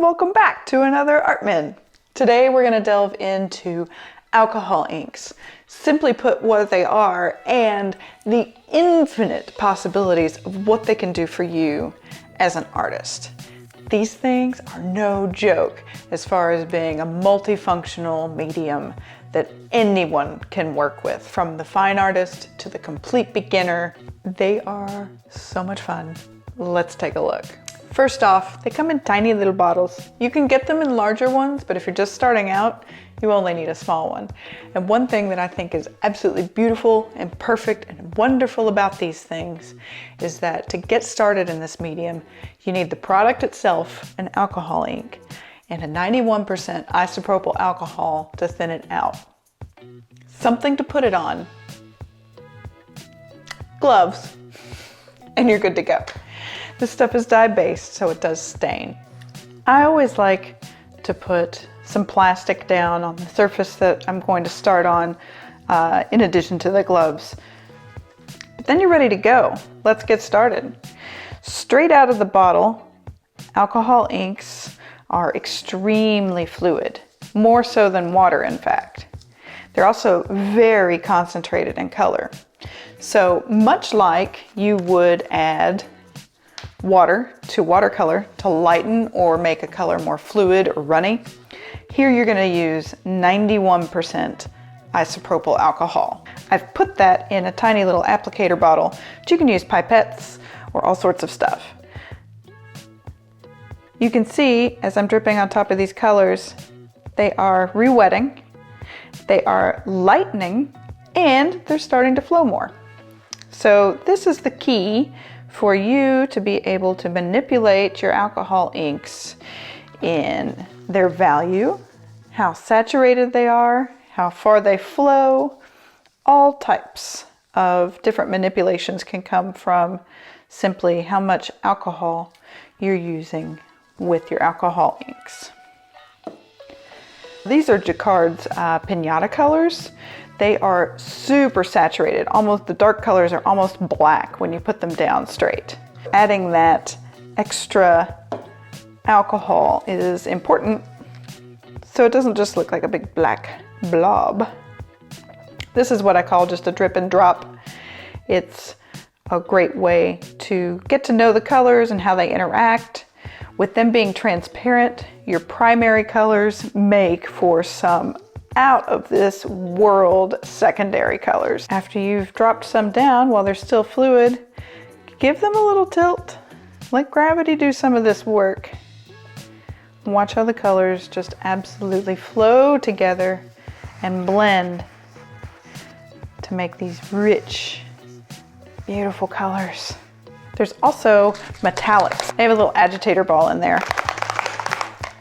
Welcome back to another ArtMin. Today we're going to delve into alcohol inks. Simply put, what they are and the infinite possibilities of what they can do for you as an artist. These things are no joke as far as being a multifunctional medium that anyone can work with, from the fine artist to the complete beginner. They are so much fun. Let's take a look. First off, they come in tiny little bottles. You can get them in larger ones, but if you're just starting out, you only need a small one. And one thing that I think is absolutely beautiful and perfect and wonderful about these things is that to get started in this medium, you need the product itself, an alcohol ink, and a 91% isopropyl alcohol to thin it out. Something to put it on, gloves, and you're good to go. This stuff is dye-based, so it does stain. I always like to put some plastic down on the surface that I'm going to start on in addition to the gloves. But then you're ready to go. Let's get started. Straight out of the bottle, alcohol inks are extremely fluid, more so than water, in fact. They're also very concentrated in color. So much like you would add water to watercolor to lighten or make a color more fluid or runny, here you're going to use 91% isopropyl alcohol. I've put that in a tiny little applicator bottle, but you can use pipettes or all sorts of stuff. You can see as I'm dripping on top of these colors, they are re-wetting, they are lightening, and they're starting to flow more. So this is the key for you to be able to manipulate your alcohol inks in their value, how saturated they are, how far they flow. All types of different manipulations can come from simply how much alcohol you're using with your alcohol inks. These are Jacquard's Pinata Colors. They are super saturated. The dark colors are almost black when you put them down straight. Adding that extra alcohol is important so it doesn't just look like a big black blob. This is what I call just a drip and drop. It's a great way to get to know the colors and how they interact. With them being transparent, your primary colors make for some out of this world secondary colors. After you've dropped some down while they're still fluid, give them a little tilt. Let gravity do some of this work. Watch how the colors just absolutely flow together and blend to make these rich, beautiful colors. There's also metallics. I have a little agitator ball in there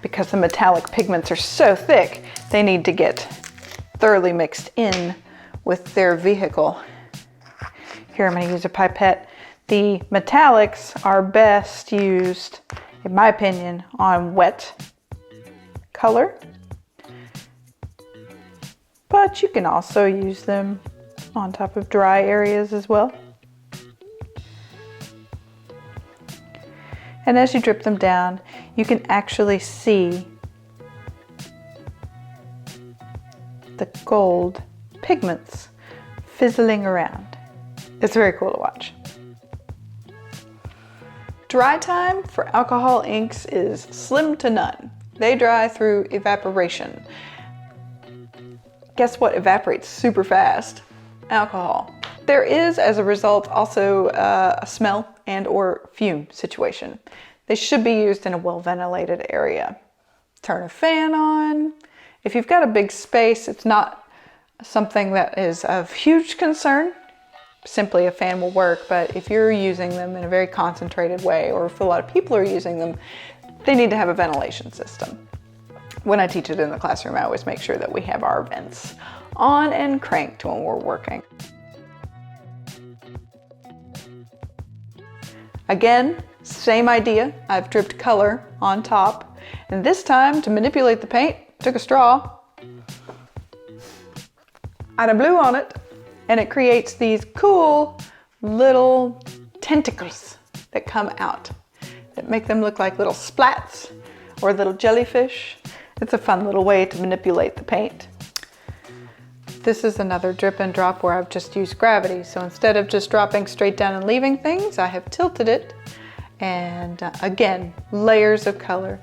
because the metallic pigments are so thick, they need to get thoroughly mixed in with their vehicle. Here I'm going to use a pipette. The metallics are best used, in my opinion, on wet color, but you can also use them on top of dry areas as well. And as you drip them down, you can actually see the gold pigments fizzling around. It's very cool to watch. Dry time for alcohol inks is slim to none. They dry through evaporation. Guess what evaporates super fast? Alcohol. There is, as a result, also a smell and or fume situation. They should be used in a well-ventilated area. Turn a fan on. If you've got a big space, it's not something that is of huge concern. Simply a fan will work, but if you're using them in a very concentrated way, or if a lot of people are using them, they need to have a ventilation system. When I teach it in the classroom, I always make sure that we have our vents on and cranked when we're working. Again, same idea. I've dripped color on top, and this time to manipulate the paint, took a straw, and I blew on it, and it creates these cool little tentacles that come out that make them look like little splats or a little jellyfish. It's a fun little way to manipulate the paint. This is another drip and drop where I've just used gravity. So instead of just dropping straight down and leaving things, I have tilted it. And again, layers of color.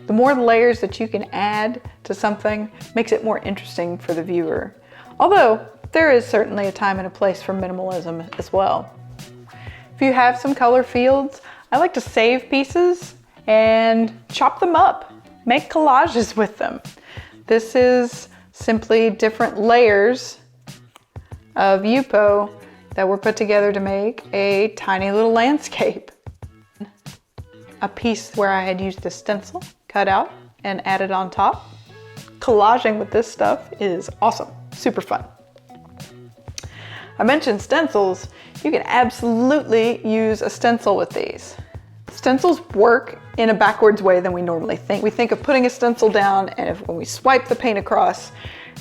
The more layers that you can add to something makes it more interesting for the viewer. Although there is certainly a time and a place for minimalism as well. If you have some color fields, I like to save pieces and chop them up, make collages with them. This is simply different layers of Yupo that were put together to make a tiny little landscape. A piece where I had used the stencil cut out and added on top. Collaging with this stuff is awesome, super fun. I mentioned stencils. You can absolutely use a stencil with these. Stencils work in a backwards way than we normally think. We think of putting a stencil down, and when we swipe the paint across,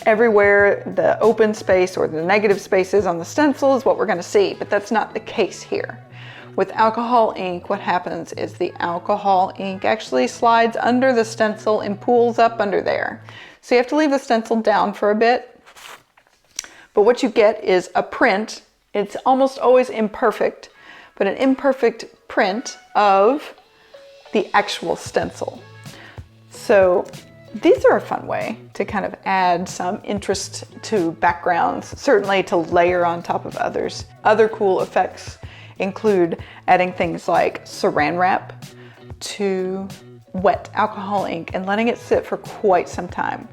everywhere the open space or the negative spaces on the stencil is what we're going to see, but that's not the case here. With alcohol ink, what happens is the alcohol ink actually slides under the stencil and pools up under there. So you have to leave the stencil down for a bit. But what you get is a print. It's almost always imperfect, but an imperfect print of the actual stencil. So these are a fun way to kind of add some interest to backgrounds, certainly to layer on top of others. Other cool effects include adding things like saran wrap to wet alcohol ink and letting it sit for quite some time.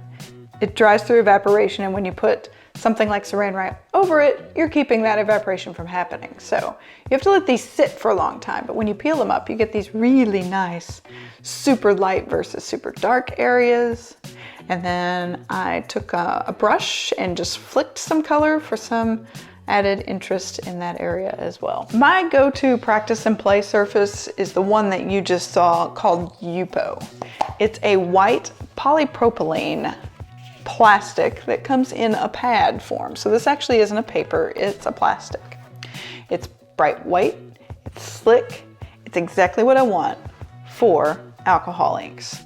It dries through evaporation, and when you put something like saran wrap over it, you're keeping that evaporation from happening. So you have to let these sit for a long time, but when you peel them up, you get these really nice super light versus super dark areas. And then I took a brush and just flicked some color for some added interest in that area as well. My go-to practice and play surface is the one that you just saw called Yupo. It's a white polypropylene plastic that comes in a pad form. So this actually isn't a paper, it's a plastic. It's bright white, it's slick, it's exactly what I want for alcohol inks.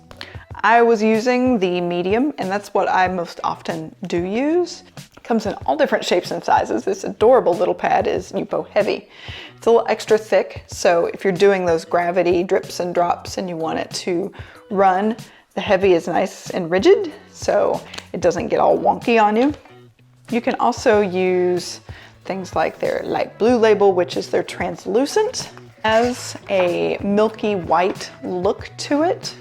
I was using the medium, and that's what I most often do use. It comes in all different shapes and sizes. This adorable little pad is Yupo Heavy. It's a little extra thick, so if you're doing those gravity drips and drops and you want it to run, the Heavy is nice and rigid, so it doesn't get all wonky on you. You can also use things like their light blue label, which is their translucent. It has a milky white look to it,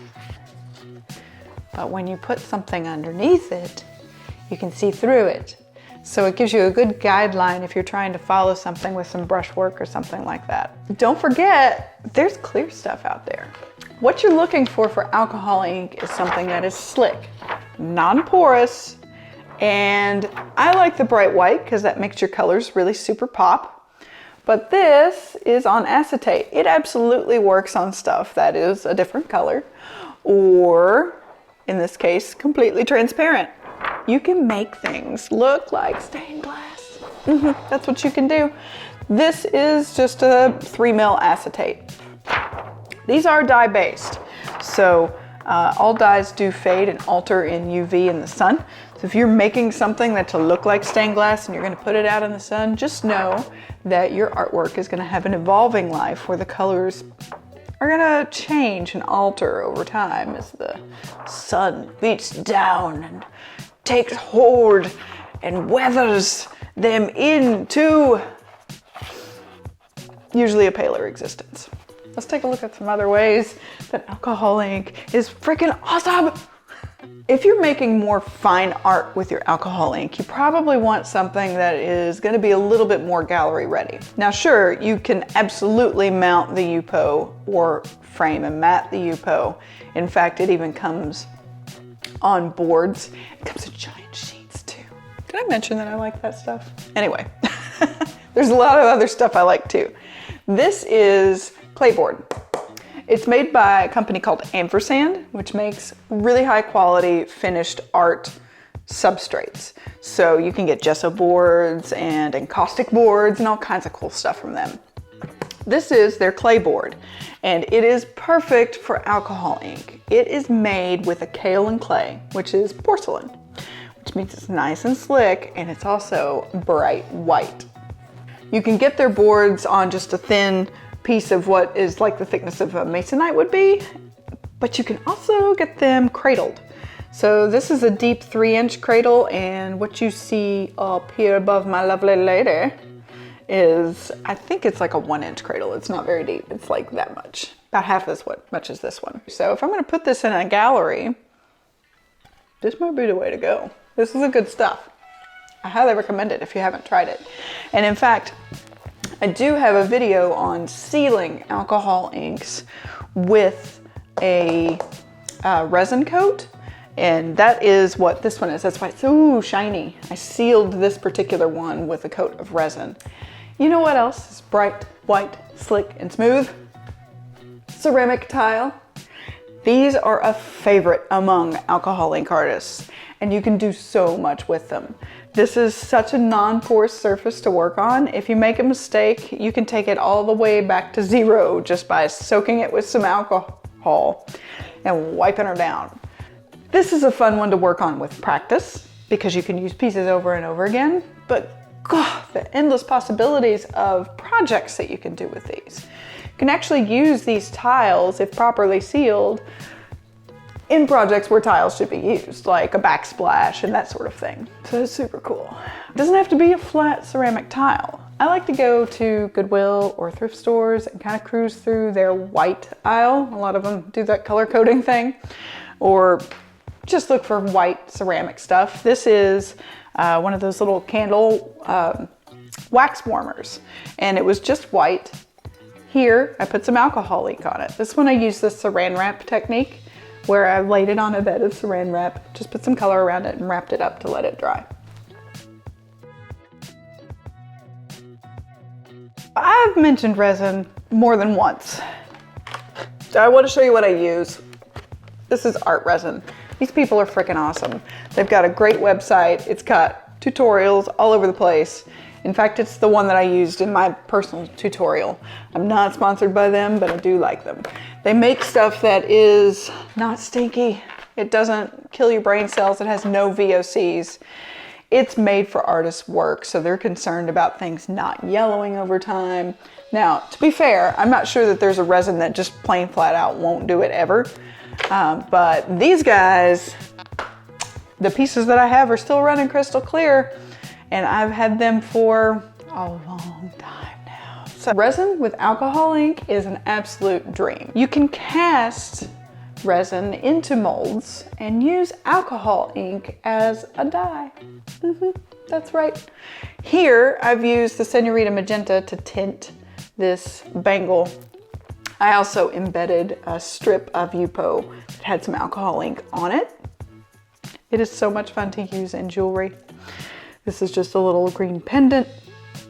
but when you put something underneath it, you can see through it. So it gives you a good guideline if you're trying to follow something with some brushwork or something like that. Don't forget, there's clear stuff out there. What you're looking for alcohol ink is something that is slick, non-porous, and I like the bright white because that makes your colors really super pop. But this is on acetate. It absolutely works on stuff that is a different color, or in this case, completely transparent. You can make things look like stained glass. That's what you can do. This is just a 3mm acetate. These are dye-based, so all dyes do fade and alter in UV in the sun. So if you're making something that to look like stained glass and you're going to put it out in the sun, just know that your artwork is going to have an evolving life where the colors are going to change and alter over time as the sun beats down and takes hold and weathers them into usually a paler existence. Let's take a look at some other ways that alcohol ink is freaking awesome. If you're making more fine art with your alcohol ink, you probably want something that is going to be a little bit more gallery ready. Now sure, you can absolutely mount the Yupo or frame and mat the Yupo. In fact, it even comes on boards. It comes in giant sheets too. Did I mention that I like that stuff? Anyway, there's a lot of other stuff I like too. This is Claybord. It's made by a company called Ampersand, which makes really high quality finished art substrates. So you can get gesso boards and encaustic boards and all kinds of cool stuff from them. This is their Claybord, and it is perfect for alcohol ink. It is made with a kaolin clay, which is porcelain, which means it's nice and slick, and it's also bright white. You can get their boards on just a thin piece of what is like the thickness of a masonite would be, but you can also get them cradled. So this is a deep 3-inch cradle, and what you see up here above my lovely lady is, I think it's like a 1-inch cradle. It's not very deep. It's like that much, about half as much as this one. So if I'm going to put this in a gallery, this might be the way to go. This is the good stuff. I highly recommend it if you haven't tried it. And in fact, I do have a video on sealing alcohol inks with a resin coat. And that is what this one is. That's why it's so shiny. I sealed this particular one with a coat of resin. You know what else is bright, white, slick, and smooth? Ceramic tile. These are a favorite among alcohol ink artists, and you can do so much with them. This is such a non-porous surface to work on. If you make a mistake, you can take it all the way back to 0 just by soaking it with some alcohol and wiping her down. This is a fun one to work on with practice because you can use pieces over and over again, but God, the endless possibilities of projects that you can do with these. You can actually use these tiles, if properly sealed, in projects where tiles should be used, like a backsplash and that sort of thing. So it's super cool. It doesn't have to be a flat ceramic tile. I like to go to Goodwill or thrift stores and kind of cruise through their white aisle. A lot of them do that color coding thing, or just look for white ceramic stuff. This is one of those little candle wax warmers, and it was just white. Here, I put some alcohol ink on it. This one I used the saran wrap technique, where I laid it on a bed of saran wrap, just put some color around it and wrapped it up to let it dry. I've mentioned resin more than once. I want to show you what I use. This is ArtResin. These people are freaking awesome. They've got a great website. It's got tutorials all over the place. In fact, it's the one that I used in my personal tutorial. I'm not sponsored by them, but I do like them. They make stuff that is not stinky. It doesn't kill your brain cells. It has no VOCs. It's made for artists' work, so they're concerned about things not yellowing over time. Now, to be fair, I'm not sure that there's a resin that just plain flat out won't do it ever. But these guys, the pieces that I have are still running crystal clear, and I've had them for a long time now. So resin with alcohol ink is an absolute dream. You can cast resin into molds and use alcohol ink as a dye. That's right. Here I've used the Senorita Magenta to tint this bangle. I also embedded a strip of Yupo that had some alcohol ink on it. It is so much fun to use in jewelry. This is just a little green pendant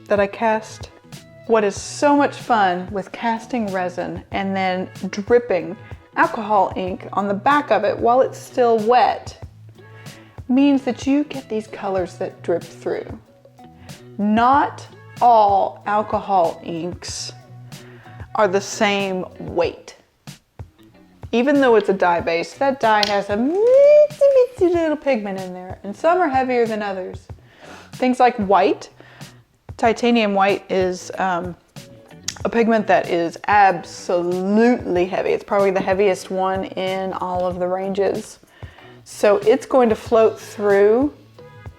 that I cast. What is so much fun with casting resin and then dripping alcohol ink on the back of it while it's still wet means that you get these colors that drip through. Not all alcohol inks are the same weight. Even though it's a dye base, that dye has a itsy little pigment in there, and some are heavier than others. Things like white, titanium white is a pigment that is absolutely heavy. It's probably the heaviest one in all of the ranges. So it's going to float through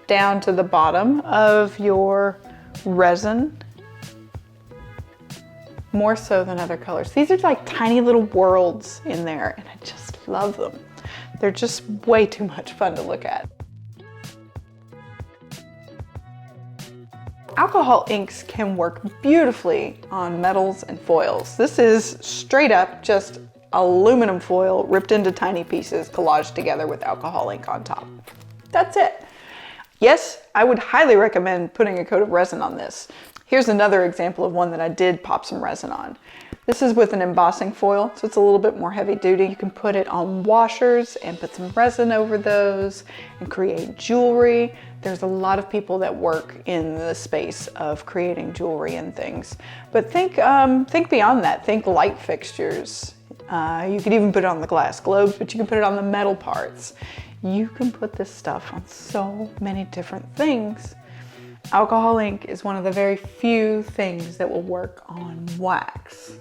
down to the bottom of your resin more so than other colors. These are like tiny little worlds in there, and I just love them. They're just way too much fun to look at. Alcohol inks can work beautifully on metals and foils. This is straight up just aluminum foil ripped into tiny pieces, collaged together with alcohol ink on top. That's it. Yes, I would highly recommend putting a coat of resin on this. Here's another example of one that I did pop some resin on. This is with an embossing foil, so it's a little bit more heavy duty. You can put it on washers and put some resin over those and create jewelry. There's a lot of people that work in the space of creating jewelry and things. But think beyond that. Think light fixtures. You could even put it on the glass globes, but you can put it on the metal parts. You can put this stuff on so many different things. Alcohol ink is one of the very few things that will work on wax.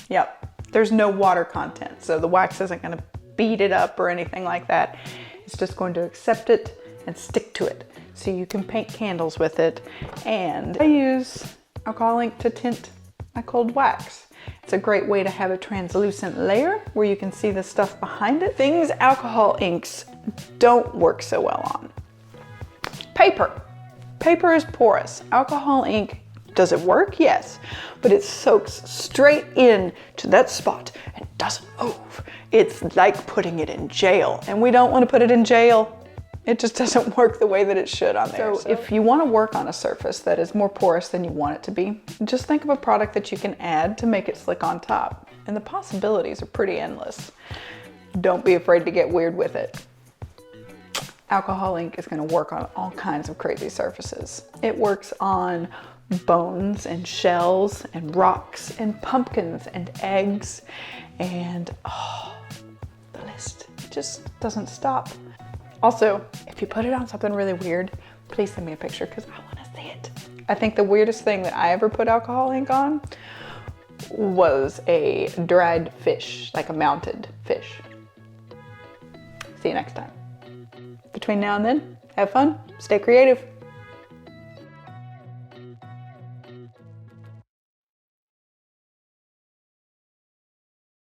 Yep, there's no water content, so the wax isn't going to beat it up or anything like that. It's just going to accept it and stick to it. So you can paint candles with it. And I use alcohol ink to tint my cold wax. It's a great way to have a translucent layer where you can see the stuff behind it. Things alcohol inks don't work so well on. Paper. Paper is porous. Alcohol ink, does it work? Yes, but it soaks straight in to that spot and doesn't move. It's like putting it in jail, and we don't want to put it in jail. It just doesn't work the way that it should on there. So if you want to work on a surface that is more porous than you want it to be, just think of a product that you can add to make it slick on top. And the possibilities are pretty endless. Don't be afraid to get weird with it. Alcohol ink is going to work on all kinds of crazy surfaces. It works on bones and shells and rocks and pumpkins and eggs, and the list just doesn't stop. Also, if you put it on something really weird, please send me a picture because I want to see it. I think the weirdest thing that I ever put alcohol ink on was a dried fish, like a mounted fish. See you next time. Between now and then, have fun, stay creative.